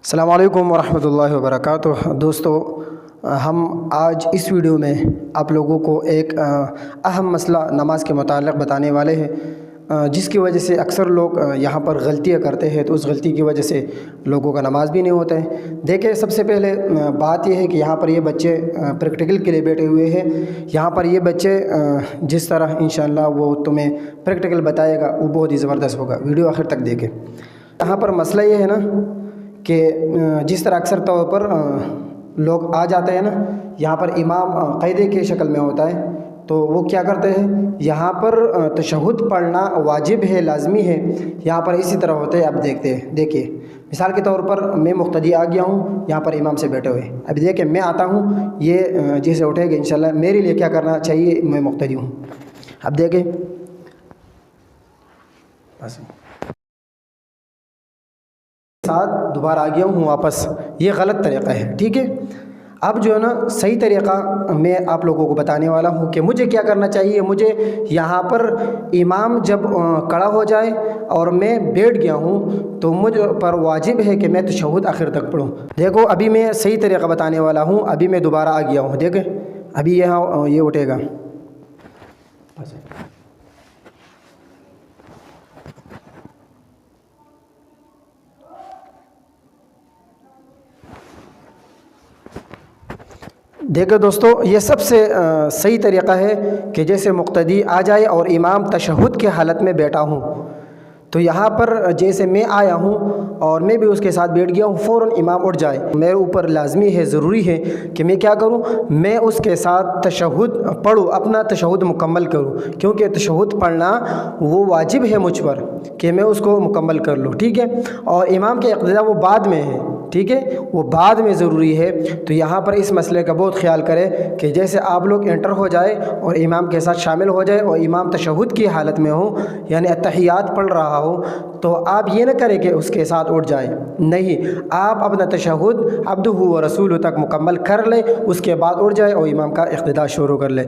السلام علیکم ورحمۃ اللہ وبرکاتہ۔ دوستو، ہم آج اس ویڈیو میں آپ لوگوں کو ایک اہم مسئلہ نماز کے متعلق بتانے والے ہیں، جس کی وجہ سے اکثر لوگ یہاں پر غلطیاں کرتے ہیں، تو اس غلطی کی وجہ سے لوگوں کا نماز بھی نہیں ہوتا ہے۔ دیکھیں، سب سے پہلے بات یہ ہے کہ یہاں پر یہ بچے پریکٹیکل کے لیے بیٹھے ہوئے ہیں۔ یہاں پر یہ بچے جس طرح انشاءاللہ وہ تمہیں پریکٹیکل بتائے گا وہ بہت ہی زبردست ہوگا، ویڈیو آخر تک دیکھیں۔ یہاں پر مسئلہ یہ ہے نا کہ جس طرح اکثر طور پر لوگ آ جاتے ہیں نا، یہاں پر امام قاعدے کی شکل میں ہوتا ہے، تو وہ کیا کرتے ہیں، یہاں پر تشہد پڑھنا واجب ہے، لازمی ہے۔ یہاں پر اسی طرح ہوتے ہیں، آپ دیکھیے مثال کے طور پر میں مقتدی آ گیا ہوں، یہاں پر امام سے بیٹھے ہوئے، ابھی دیکھیں میں آتا ہوں، یہ جیسے اٹھے گا انشاءاللہ میرے لیے کیا کرنا چاہیے، میں مقتدی ہوں۔ اب دیکھیں بس ساتھ دوبارہ آ گیا ہوں واپس، یہ غلط طریقہ ہے، ٹھیک ہے۔ اب جو ہے نا صحیح طریقہ میں آپ لوگوں کو بتانے والا ہوں کہ مجھے کیا کرنا چاہیے۔ مجھے یہاں پر امام جب کھڑا ہو جائے اور میں بیٹھ گیا ہوں تو مجھ پر واجب ہے کہ میں تشہد آخر تک پڑھوں۔ دیکھو ابھی میں صحیح طریقہ بتانے والا ہوں، ابھی میں دوبارہ آ گیا ہوں، دیکھیں ابھی یہاں یہ اٹھے گا۔ دیکھو دوستو، یہ سب سے صحیح طریقہ ہے کہ جیسے مقتدی آ جائے اور امام تشہد کے حالت میں بیٹھا ہوں، تو یہاں پر جیسے میں آیا ہوں اور میں بھی اس کے ساتھ بیٹھ گیا ہوں، فوراً امام اٹھ جائے، میرے اوپر لازمی ہے، ضروری ہے کہ میں کیا کروں، میں اس کے ساتھ تشہد پڑھوں، اپنا تشہد مکمل کروں، کیونکہ تشہد پڑھنا وہ واجب ہے مجھ پر کہ میں اس کو مکمل کر لوں، ٹھیک ہے۔ اور امام کے اقتداء وہ بعد میں ہے، ٹھیک ہے، وہ بعد میں ضروری ہے۔ تو یہاں پر اس مسئلے کا بہت خیال کرے کہ جیسے آپ لوگ انٹر ہو جائے اور امام کے ساتھ شامل ہو جائے اور امام تشہد کی حالت میں ہو، یعنی اتحیات پڑھ رہا ہو، تو آپ یہ نہ کریں کہ اس کے ساتھ اٹھ جائیں، نہیں، آپ اپنا تشہد عبدہ و رسولہ تک مکمل کر لیں، اس کے بعد اٹھ جائے اور امام کا اقتداء شروع کر لیں۔